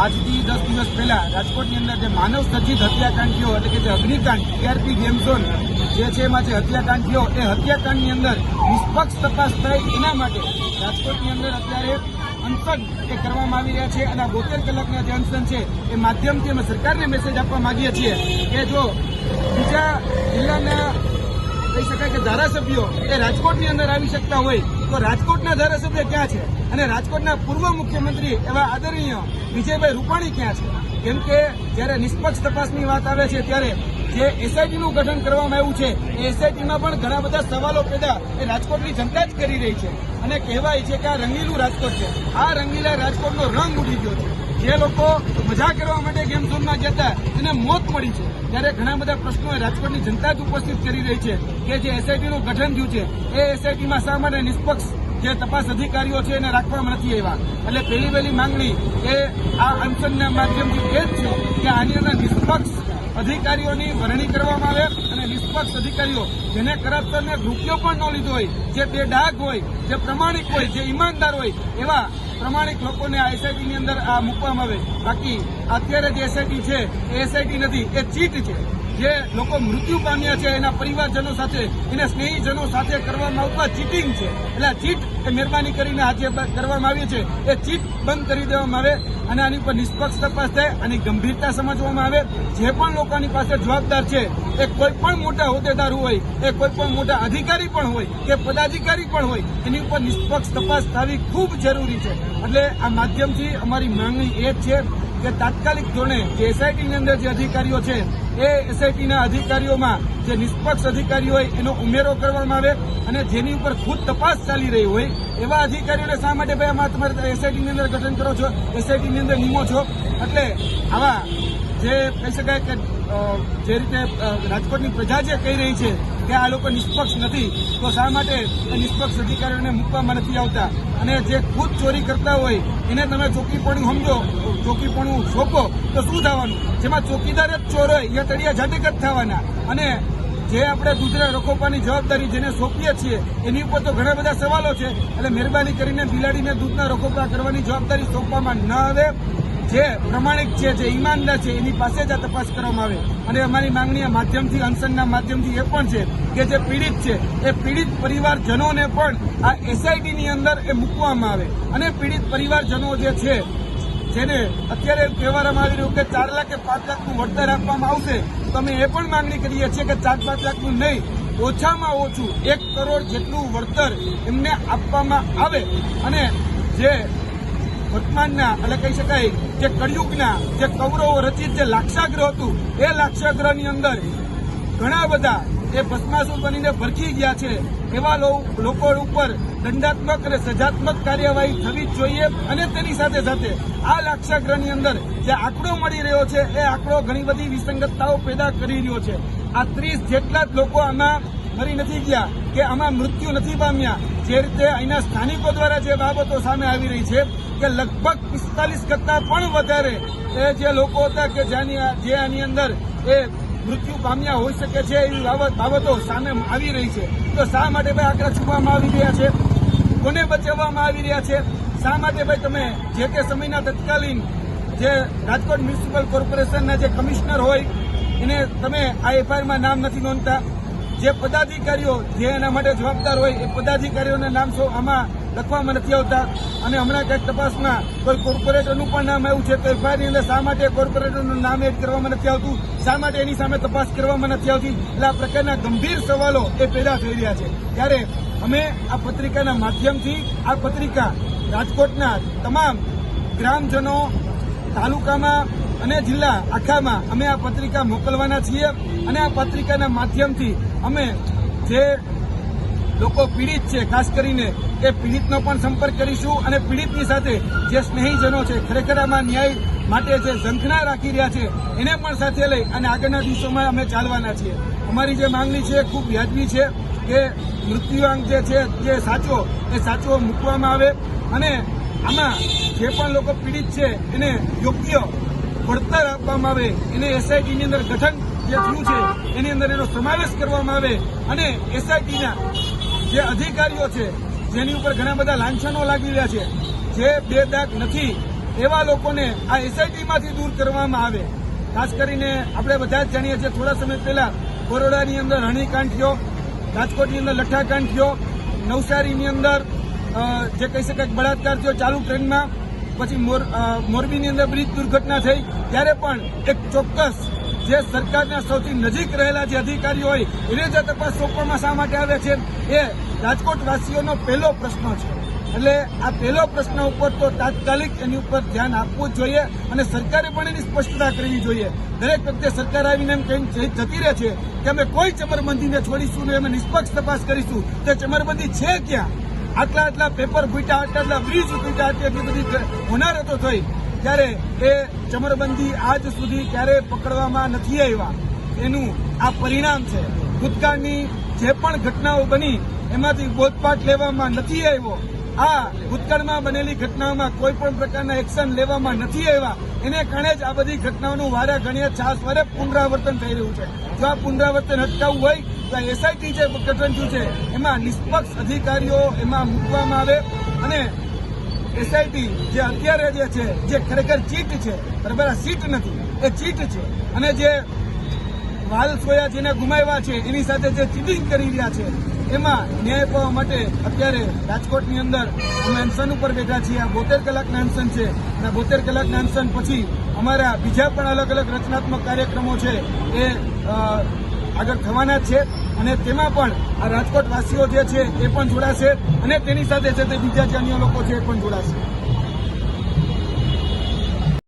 આજથી 10 દિવસ પહેલા રાજકોટની અંદર જે માનવ સર્જિત હત્યાકાંડ થયો એટલે કે જે અગ્નિકાંડ ટીઆરપી ગેમ ઝોન જે છે એમાં જે હત્યાકાંડ થયો એ હત્યાકાંડની અંદર નિષ્પક્ષ તપાસ થાય એના માટે રાજકોટની અંદર અત્યારે અનશન એ કરવામાં આવી રહ્યા છે અને 72 કલાકના જે અનશન છે એ માધ્યમથી અમે સરકારને મેસેજ આપવા માંગીએ છીએ કે જો બીજા જિલ્લાના કહી શકાય કે ધારાસભ્યો એ રાજકોટની અંદર આવી શકતા હોય તો રાજકોટના ધારાસભ્ય ક્યાં છે અને રાજકોટના પૂર્વ મુખ્યમંત્રી એવા આદરણીય વિજયભાઈ રૂપાણી ક્યાં છે? કેમ કે જ્યારે નિષ્પક્ષ તપાસની વાત આવે છે ત્યારે જે એસઆઈટીનું ગઠન કરવામાં આવ્યું છે એ એસઆઈટીમાં પણ ઘણા બધા સવાલો પેદા એ રાજકોટની જનતા જ કરી રહી છે અને કહેવાય છે કે આ રંગીલું રાજકોટ છે. આ રંગીલા રાજકોટનો રંગ ઉડી ગયો છે. જે લોકો મજા કરવા માટે ગેમ ઝોનમાં ગયા હતા એને મોત મળી છે ત્યારે ઘણા બધા પ્રશ્નો રાજકોટની જનતા જ ઉપસ્થિત કરી રહી છે કે જે એસઆઈટીનું ગઠન થયું છે એ એસઆઈટીમાં શા માટે નિષ્પક્ષ જે તપાસ અધિકારીઓ છે એને રાખવામાં નથી આવ્યા. એટલે પહેલી માંગણી એ આ અનશનના માધ્યમથી એ જ છે કે આની અંદર નિષ્પક્ષ અધિકારીઓની વરણી કરવામાં આવે અને નિષ્પક્ષ અધિકારીઓ જેને કરપ્શનને રૂપિયો પણ ન લીધો હોય, જે બેડાગ હોય, જે પ્રમાણિક હોય, જે ઈમાનદાર હોય એવા પ્રમાણિક લોકોને આ એસઆઈટીની અંદર આ મૂકવામાં આવે. બાકી અત્યારે જે એસઆઈટી છે એ એસઆઈટી નથી, એ ચીટ છે. જે લોકો મૃત્યુ પામ્યા છે એના પરિવારજનો સાથે, એના સ્નેહીજનો સાથે કરવામાં આવતા ચીટિંગ છે. એટલે આ ચીટ એ મહેરબાની કરીને આજે કરવામાં આવી છે એ ચીટ બંધ કરી દેવામાં આવે અને આની પર નિષ્પક્ષ તપાસ થાય, આની ગંભીરતા સમજવામાં આવે. જે પણ લોકોની પાસે જવાબદાર છે એ કોઈ પણ મોટા હોદ્દેદાર હોય, એ કોઈ પણ મોટા અધિકારી પણ હોય કે પદાધિકારી પણ હોય, એની ઉપર નિષ્પક્ષ તપાસ થવી ખૂબ જરૂરી છે. એટલે આ માધ્યમથી અમારી માંગણી એ જ છે કે તાત્કાલિક ધોરણે જે એસઆઈટીની અંદર જે અધિકારીઓ છે એ એસઆઈટીના અધિકારીઓમાં જે નિષ્પક્ષ અધિકારીઓ હોય એનો ઉમેરો કરવામાં આવે અને જેની ઉપર ખુદ તપાસ ચાલી રહી હોય એવા અધિકારીઓને શા માટે ભાઈ આમાં તમારે એસઆઈટીની અંદર ગઠન કરો છો, એસઆઈટીની અંદર નિમો છો? એટલે આવા જે કહી શકાય કે જે રીતે રાજકોટની પ્રજા જે કહી રહી છે કે આ લોકો નિષ્પક્ષ નથી, તો શા માટે નિષ્પક્ષ અધિકારીઓને મૂકવામાં નથી આવતા? અને જે ખુદ ચોરી કરતા હોય એને તમે ચોકીપણું સમજો, ચોકીપણું સોંપો તો શું થવાનું? જેમાં ચોકીદાર જ ચોર હોય એ તળિયા ઝાટક જ થવાના. અને જે આપણે ગુજરાત રખોપાની જવાબદારી જેને સોંપીએ છીએ એની ઉપર તો ઘણા બધા સવાલો છે. એટલે મહેરબાની કરીને બિલાડીને દૂધના રખોપા કરવાની જવાબદારી સોંપવામાં ન આવે. જે પ્રમાણિક છે, જે ઈમાનદાર છે એની પાસે જ આ તપાસ કરવામાં આવે. અને અમારી માંગણી માધ્યમથી, અનશનના માધ્યમથી એ પણ છે કે જે પીડિત છે એ પીડિત પરિવારજનોને પણ આ એસઆઈટીની અંદર એ મૂકવામાં આવે અને પીડિત પરિવારજનો જે છે જેને અત્યારે કહેવામાં આવી રહ્યું કે 4 લાખ કે 5 લાખનું વળતર આપવામાં આવશે, તો અમે એ પણ માંગણી કરીએ છીએ કે 4-5 લાખનું નહીં, ઓછામાં ઓછું 1 કરોડ જેટલું વળતર એમને આપવામાં આવે. અને જે વર્તમાનના એટલે કહી શકાય જે કળિયુગના જે કૌરવો રચિત જે લાક્ષાગ્રહ હતું એ લાક્ષાગ્રહની અંદર ઘણા બધા એ ભસ્માસુર બનીને ભરખી ગયા છે. એવા લોકો ઉપર દંડાત્મક અને સજાત્મક કાર્યવાહી થવી જોઈએ. અને તેની સાથે સાથે આ લાક્ષાગ્રહની અંદર જે આંકડો મળી રહ્યો છે એ આંકડો ઘણી બધી વિસંગતતાઓ પેદા કરી રહ્યો છે. આ 30 જેટલા જ લોકો આમાં મરી નથી ગયા કે આમાં મૃત્યુ નથી પામ્યા. જે રીતે અહીંના સ્થાનિકો દ્વારા જે બાબતો સામે આવી રહી છે કે લગભગ 45 કરતાં પણ વધારે એ જે લોકો હતા કે જે આની અંદર એ મૃત્યુ પામ્યા હોઈ શકે છે એવી બાબતો સામે આવી રહી છે. તો શા માટે ભાઈ આંકડા છુપવામાં આવી રહ્યા છે? કોને બચાવવામાં આવી રહ્યા છે? શા માટે ભાઈ તમે જે તે સમયના તત્કાલીન જે રાજકોટ મ્યુનિસિપલ કોર્પોરેશનના જે કમિશનર હોય એને તમે આ એફઆઈઆરમાં નામ નથી નોંધતા? જે પદાધિકારીઓ જે એના માટે જવાબદાર હોય એ પદાધિકારીઓના નામ આમાં લખવામાં નથી આવતા. અને હમણાં કંઈક તપાસમાં કોઈ કોર્પોરેટરનું પણ નામ આવ્યું છે તો એફઆઈઆરની અંદર શા માટે કોર્પોરેટરનું નામ એડ કરવામાં નથી આવતું? શા માટે એની સામે તપાસ કરવામાં નથી આવતી? એટલે આ પ્રકારના ગંભીર સવાલો એ પેદા થઈ રહ્યા છે. ત્યારે અમે આ પત્રિકાના માધ્યમથી આ પત્રિકા રાજકોટના તમામ ગ્રામજનો, તાલુકામાં અને જિલ્લા આખામાં અમે આ પત્રિકા મોકલવાના છીએ. અને આ પત્રિકાના માધ્યમથી અમે જે લોકો પીડિત છે ખાસ કરીને એ પીડિતનો પણ સંપર્ક કરીશું અને પીડિતની સાથે જે સ્નેહીજનો છે ખરેખર આમાં ન્યાય માટે જે ઝંખના રાખી રહ્યા છે એને પણ સાથે લઈ અને આગળના દિવસોમાં અમે ચાલવાના છીએ. અમારી જે માંગણી છે ખૂબ વ્યાજબી છે કે મૃત્યુઆંક જે છે જે સાચો મૂકવામાં આવે અને આમાં જે પણ લોકો પીડિત છે એને યોગ્ય વળતર આપવામાં આવે. એને એસઆઈટીની અંદર ગઠન જે થયું છે એની અંદર એનો સમાવેશ કરવામાં આવે અને એસઆઈટીના જે અધિકારીઓ છે જેની ઉપર ઘણા બધા લાંછનો લાગી રહ્યા છે, જે બેદાગ નથી, એવા લોકોને આ એસઆઈટીમાંથી દૂર કરવામાં આવે. ખાસ કરીને આપણે બધા જ જાણીએ છીએ, થોડા સમય પહેલા બરોડાની અંદર હણીકાંડ થયો, રાજકોટની અંદર લઠ્ઠાકાંડ થયો, નવસારીની અંદર જે કહી શકાય બળાત્કાર થયો ચાલુ ટ્રેનમાં, પછી મોરબીની અંદર બ્રિજ દુર્ઘટના થઈ. ત્યારે પણ એક ચોક્કસ જે સરકારના સૌથી નજીક રહેલા જે અધિકારીઓ હોય એને જે તપાસ સોંપવામાં શા માટે આવે છે એ રાજકોટવાસીઓનો પહેલો પ્રશ્ન છે. એટલે આ પહેલો પ્રશ્ન ઉપર તો તાત્કાલિક એની ઉપર ધ્યાન આપવું જ જોઈએ અને સરકારે પણ એની સ્પષ્ટતા કરવી જોઈએ. દરેક વખતે સરકાર આવીને એમ કઈ જતી રહે છે કે અમે કોઈ ચમરબંધીને છોડીશું ને અમે નિષ્પક્ષ તપાસ કરીશું. તે ચમરબંધી છે ક્યાં? આટલા પેપર ફૂટ્યા, આટલા બ્રિજ ફૂટ્યા, આટલી બધી હોનારતો થઈ, ત્યારે એ ચમરબંધી આજ સુધી ક્યારેય પકડવામાં નથી આવ્યા. એનું આ પરિણામ છે. ભૂતકાળની જે પણ ઘટનાઓ બની એમાંથી બોધપાઠ લેવામાં નથી આવ્યો. આ ભૂતકાળમાં બનેલી ઘટનાઓમાં કોઈ પણ પ્રકારના એક્શન લેવામાં નથી આવ્યા. એને કારણે જ આ બધી ઘટનાઓનું વારે ઘણીએ છાસવારે પુનરાવર્તન થઈ રહ્યું છે. જો આ પુનરાવર્તન અટકાવવું હોય તો આ એસઆઈટી જે ગઠન થયું છે એમાં નિષ્પક્ષ અધિકારીઓ એમાં મૂકવામાં આવે અને એસઆઈટી જે અત્યારે જે છે જે ખરેખર ચીટ છે, બરાબર, આ સીટ નથી, એ ચીટ છે. અને જે વાલ સોયા જેને ગુમાવ્યા છે એની સાથે જે ચીટિંગ કરી રહ્યા છે એમાં ન્યાય પામવા માટે અત્યારે રાજકોટની અંદર અમે અનશન ઉપર બેઠા છીએ. આ 72 કલાકના અનશન છે અને 72 કલાકના અનશન પછી અમારા બીજા પણ અલગ અલગ રચનાત્મક કાર્યક્રમો છે એ આગળ થવાના જ છે અને તેમાં પણ આ રાજકોટવાસીઓ જે છે એ પણ જોડાશે અને તેની સાથે સાથે બીજા જે અન્ય લોકો છે એ પણ જોડાશે.